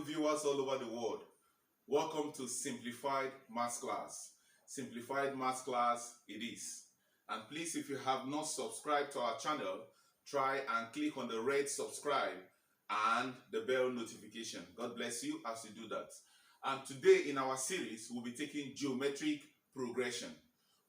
viewers all over the world. Welcome to Simplified Maths Class. Simplified Maths Class it is. And please, if you have not subscribed to our channel, try and click on the red subscribe and the bell notification. God bless you as you do that. And today in our series, we'll be taking geometric progression.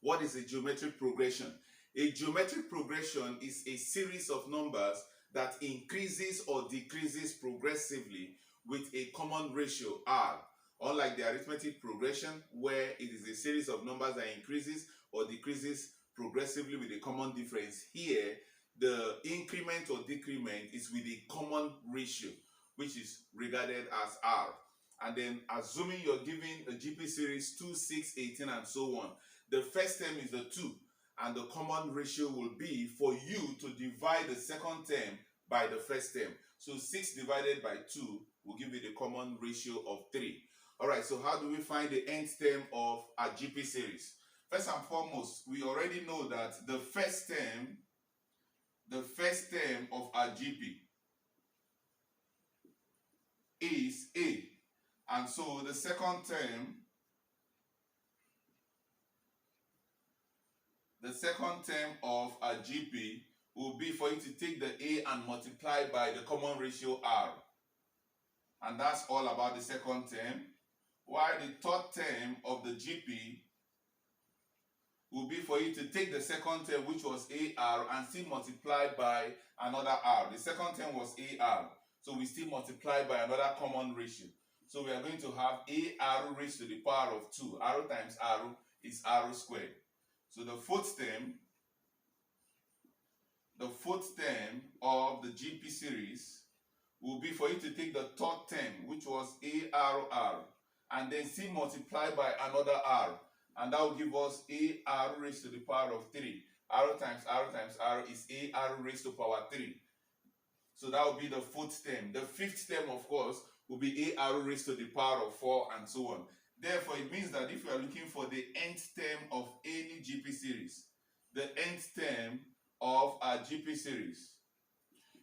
What is a geometric progression? A geometric progression is a series of numbers that increases or decreases progressively with a common ratio r. Unlike the arithmetic progression, where it is a series of numbers that increases or decreases progressively with a common difference, here the increment or decrement is with a common ratio, which is regarded as r. And then assuming you're given a GP series 2, 6, 18 and so on, the first term is the 2, and the common ratio will be for you to divide the second term by the first term. So 6 divided by 2 will give you the common ratio of 3. Alright, so how do we find the nth term of our GP series? First and foremost, we already know that the first term of our GP is A. And so the second term of our GP will be for you to take the A and multiply by the common ratio R. And that's all about the second term. While the third term of the GP will be for you to take the second term, which was AR, and still multiply by another R. The second term was AR, so we still multiply by another common ratio. So we are going to have AR raised to the power of 2. R times R is R squared. So the fourth term of the GP series will be for you to take the third term, which was ARR, and then still multiply by another R, and that will give us AR raised to the power of 3. R times R is AR raised to power 3. So that will be the fourth term. The fifth term, of course, will be AR raised to the power of 4 and so on. Therefore, it means that if you are looking for the nth term of any GP series, the nth term of our GP series,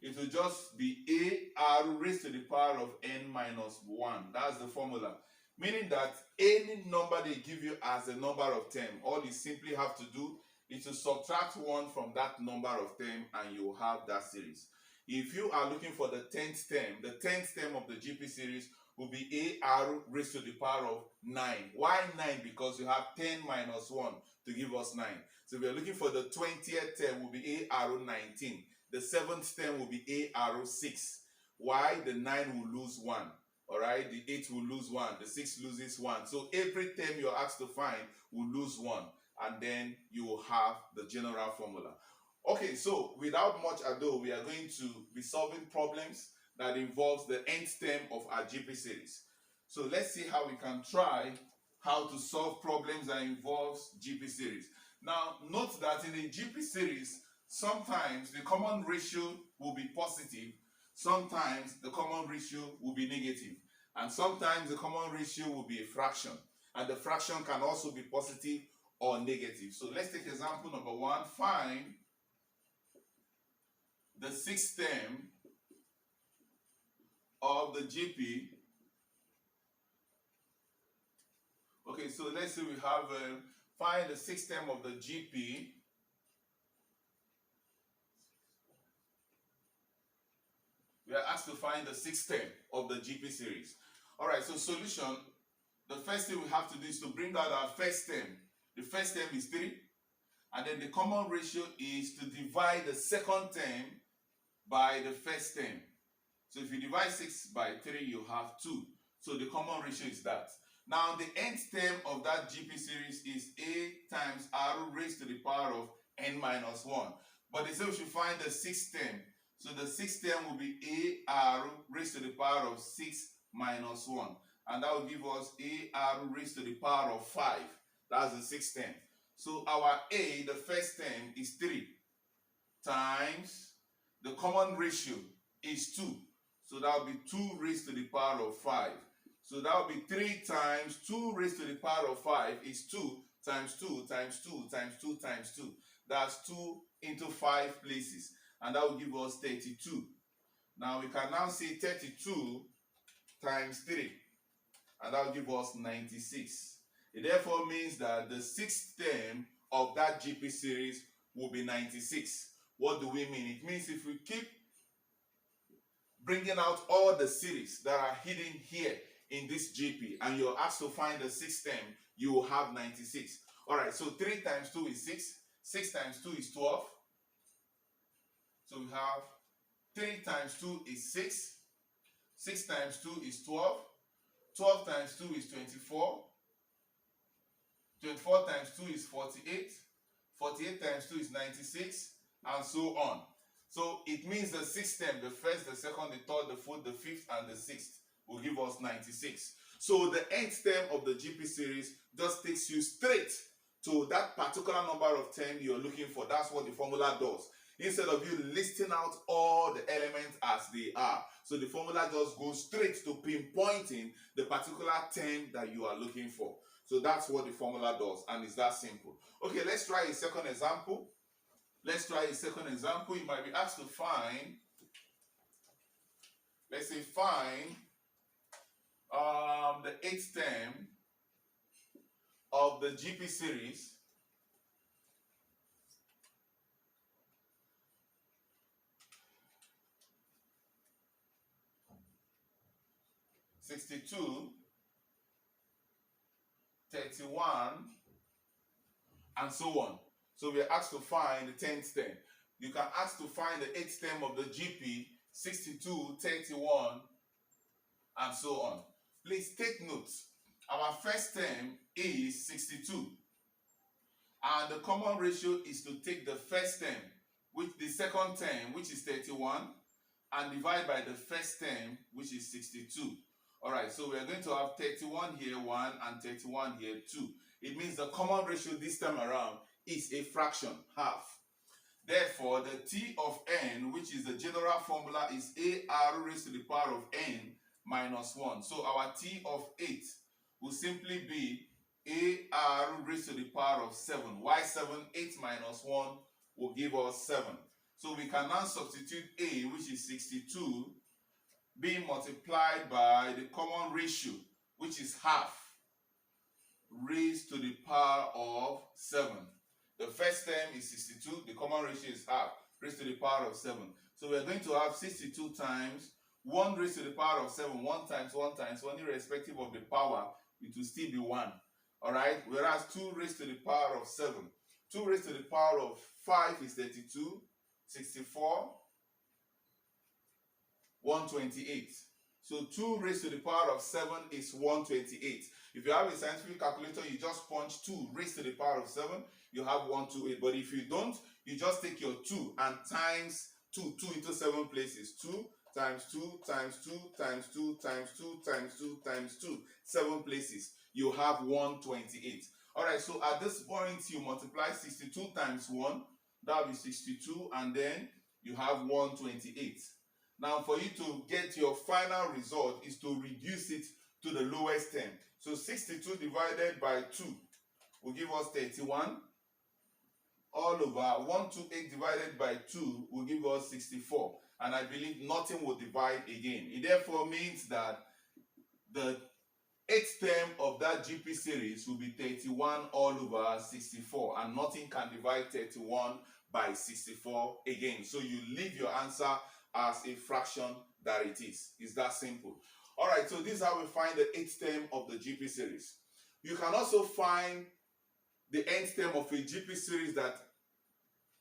it will just be AR raised to the power of n minus 1. That's the formula. Meaning that any number they give you as a number of term, all you simply have to do is to subtract 1 from that number of term and you will have that series. If you are looking for the 10th term of the GP series will be AR raised to the power of 9. Why 9? Because you have 10 minus 1 to give us 9. So if we are looking for the 20th term will be AR 19. The 7th term will be AR 6. Why? The 9 will lose 1. Alright, the 8 will lose 1. The 6 loses 1. So every term you're asked to find will lose 1. And then you will have the general formula. Okay, so without much ado, we are going to be solving problems that involves the nth term of our GP series. So let's see how we can try how to solve problems that involves GP series. Now, note that in the GP series, sometimes the common ratio will be positive, sometimes the common ratio will be negative, and sometimes the common ratio will be a fraction, and the fraction can also be positive or negative. So let's take example number 1. Find the sixth term of the GP. Okay, so let's say we have find the sixth term of the GP. We are asked to find the sixth term of the GP series. All right, so solution. The first thing we have to do is to bring out our first term. The first term is 3, and then the common ratio is to divide the second term by the first term. So if you divide 6 by 3, you have 2. So the common ratio is that. Now the nth term of that GP series is A times R raised to the power of n minus 1. But they say we should find the sixth term. So the sixth term will be AR raised to the power of 6 minus 1. And that will give us AR raised to the power of 5. That's the sixth term. So our A, the first term, is 3 times the common ratio is 2. So that will be 2 raised to the power of 5. So that will be 3 times 2 raised to the power of 5 is 2 times 2 times 2 times 2 times 2. That's 2 into 5 places. And that will give us 32. Now we can now say 32 times 3, and that will give us 96. It therefore means that the sixth term of that GP series will be 96. What do we mean? It means if we keep bringing out all the series that are hidden here in this GP and you're asked to find the sixth term, you will have 96. All right, so 3 times 2 is 6. 6 times 2 is 12. So we have 3 times 2 is 6. 6 times 2 is 12. 12 times 2 is 24. 24 times 2 is 48. 48 times 2 is 96, and so on. So it means the sixth term, the first, the second, the third, the fourth, the fifth, and the sixth will give us 96. So the nth term of the GP series just takes you straight to that particular number of term you're looking for. That's what the formula does. Instead of you listing out all the elements as they are. So the formula just goes straight to pinpointing the particular term that you are looking for. So that's what the formula does, and it's that simple. Okay, let's try a second example. Let's try a second example. You might be asked to find, let's say find the eighth term of the GP series. (62), 31, and so on. So we are asked to find the 10th term. You can ask to find the 8th term of the GP, 62, 31, and so on. Please take note. Our first term is 62. And the common ratio is to take the first term, which the second term, which is 31, and divide by the first term, which is 62. All right, so we are going to have 31 here, 1, and 31 here, 2. It means the common ratio this time around is a fraction, half. Therefore, the T of n, which is the general formula, is AR raised to the power of n minus 1. So our T of 8 will simply be AR raised to the power of 7. Why 7? 8 minus 1 will give us 7. So we can now substitute A, which is 62, being multiplied by the common ratio, which is half, raised to the power of 7. The first term is 62, the common ratio is half, raised to the power of 7. So we are going to have 62 times 1 raised to the power of 7, 1 times 1 times 1, irrespective of the power, it will still be 1. Alright, whereas 2 raised to the power of 7. 2 raised to the power of 5 is 32, 64, 128. So 2 raised to the power of 7 is 128. If you have a scientific calculator, you just punch 2 raised to the power of 7, you have 128. But if you don't, you just take your 2 and times 2 into 7 places. 2 times 2 times 2 times 2 times 2 times 2 times 2, 7 places. You have 128. All right, so at this point, you multiply 62 times 1, that will be 62, and then you have 128. Now, for you to get your final result is to reduce it to the lowest term. So 62 divided by 2 will give us 31. All over 128 divided by 2 will give us 64. And I believe nothing will divide again. It therefore means that the 8th term of that GP series will be 31 all over 64. And nothing can divide 31 by 64 again. So you leave your answer as a fraction that it is. It's that simple. All right, so this is how we find the 8th term of the GP series. You can also find the nth term of a GP series that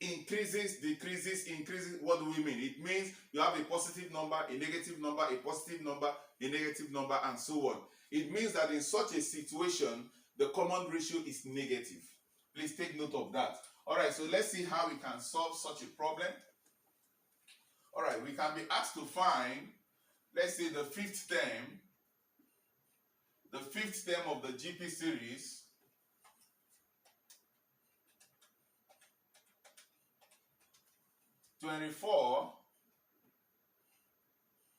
increases, decreases, increases. What do we mean? It means you have a positive number, a negative number, a positive number, a negative number, and so on. It means that in such a situation, the common ratio is negative. Please take note of that. All right, so let's see how we can solve such a problem. All right, we can be asked to find, let's say, the 5th term, the 5th term of the GP series. (24),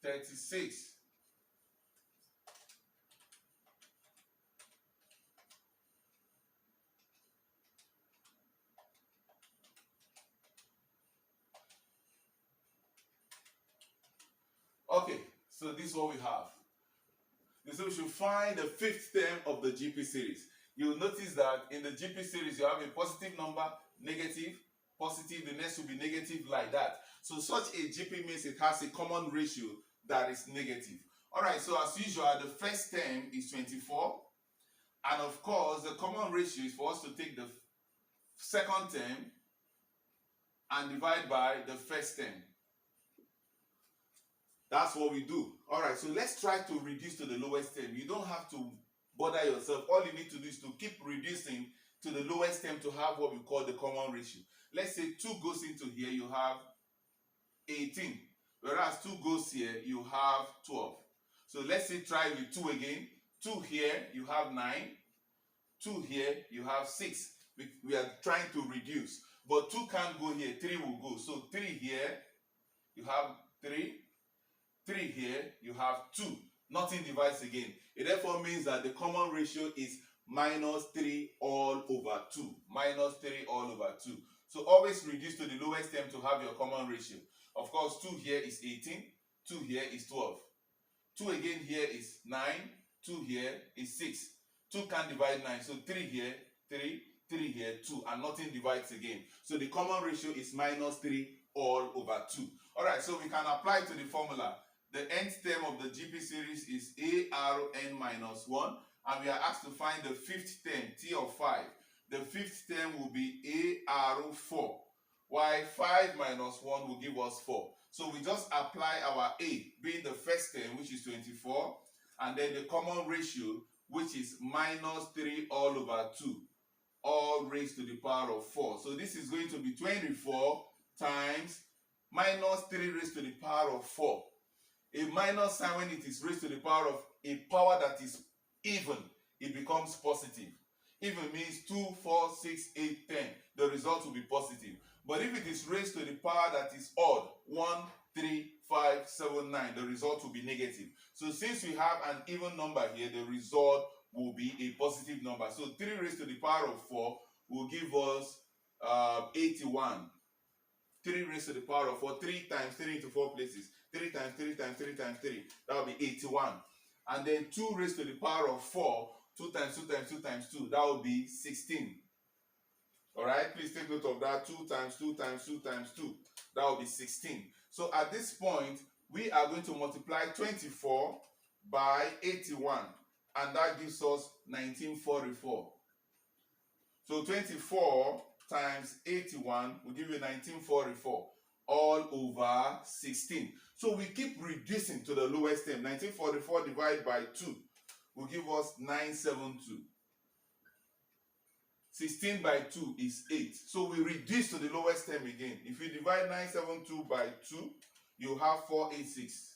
36, 'Okay, so this is what we have. So we should find the fifth term of the GP series. You'll notice that in the GP series, you have a positive number, negative, positive, the next will be negative, like that. So such a GP means it has a common ratio that is negative. All right, so as usual, the first term is 24. And of course, the common ratio is for us to take the second term and divide by the first term. That's what we do. All right, so let's try to reduce to the lowest term. You don't have to bother yourself. All you need to do is to keep reducing to the lowest term to have what we call the common ratio. Let's say 2 goes into here, you have 18. Whereas 2 goes here, you have 12. So let's say try with 2 again. 2 here, you have 9. 2 here, you have 6. We are trying to reduce. But 2 can't go here, 3 will go. So 3 here, you have 3. 3 here, you have 2. Nothing divides again. It therefore means that the common ratio is minus 3 all over 2. Minus 3 all over 2. So always reduce to the lowest term to have your common ratio. Of course, 2 here is 18. 2 here is 12. 2 again here is 9. 2 here is 6. 2 can't divide 9. So 3 here, 3. 3 here, 2. And nothing divides again. So the common ratio is minus 3 all over 2. Alright, so we can apply to the formula. The nth term of the GP series is ARN minus 1. And we are asked to find the fifth term, T of 5. The fifth term will be AR4. While 5 minus 1 will give us 4. So we just apply our A, being the first term, which is 24. And then the common ratio, which is minus 3 all over 2. All raised to the power of 4. So this is going to be 24 times minus 3 raised to the power of 4. A minus sign, when it is raised to the power of a power that is even, it becomes positive. Even means 2, 4, 6, 8, 10. The result will be positive. But if it is raised to the power that is odd, 1, 3, 5, 7, 9, the result will be negative. So since we have an even number here, the result will be a positive number. So 3 raised to the power of 4 will give us 81. 3 raised to the power of 4, 3 times 3 into 4 places. 3 times 3 times 3 times 3. That will be 81. And then 2 raised to the power of 4, 2 times 2 times 2 times 2. That will be 16. Alright, please take note of that. 2 times 2 times 2 times 2. That will be 16. So at this point, we are going to multiply 24 by 81. And that gives us 1944. So 24 times 81 will give you 1944 all over 16. So we keep reducing to the lowest term. 1944 divided by 2 will give us 972. 16 by 2 is 8. So we reduce to the lowest term again. If you divide 972 by 2, you have 486.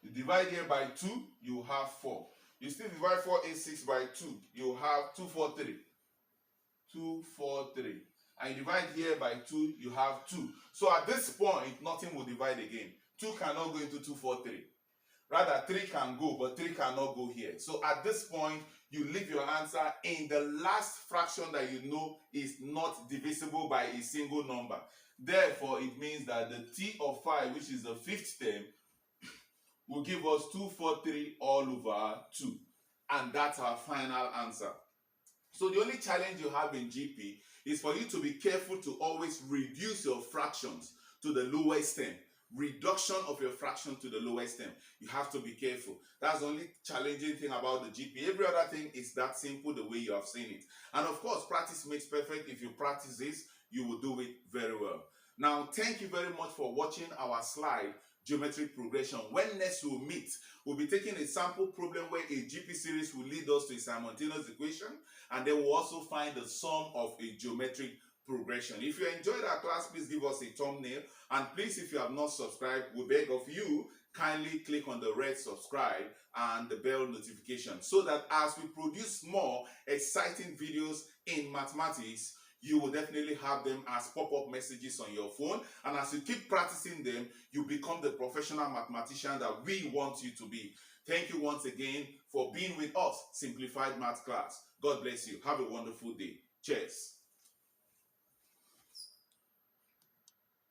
You divide here by 2, you have 4. You still divide 486 by 2, you have 243. 243. And you divide here by 2, you have 2. So at this point, nothing will divide again. 2 cannot go into 243. Rather, 3 can go, but 3 cannot go here. So at this point, you leave your answer in the last fraction that you know is not divisible by a single number. Therefore, it means that the T of 5, which is the fifth term, will give us 243 all over 2. And that's our final answer. So the only challenge you have in GP is for you to be careful to always reduce your fractions to the lowest term. Reduction of your fraction to the lowest term. You have to be careful. That's the only challenging thing about the GP. Every other thing is that simple the way you have seen it. And of course, practice makes perfect. If you practice this, you will do it very well. Now, thank you very much for watching our slide, Geometric Progression. When next we'll meet, we'll be taking a sample problem where a GP series will lead us to a simultaneous equation, and then we'll also find the sum of a geometric progression. If you enjoyed our class, please give us a thumbnail, and please, if you have not subscribed, we beg of you, kindly click on the red subscribe and the bell notification, so that as we produce more exciting videos in mathematics, you will definitely have them as pop-up messages on your phone. And as you keep practicing them, you become the professional mathematician that we want you to be. Thank you once again for being with us, Simplified Math Class. God bless you. Have a wonderful day. Cheers.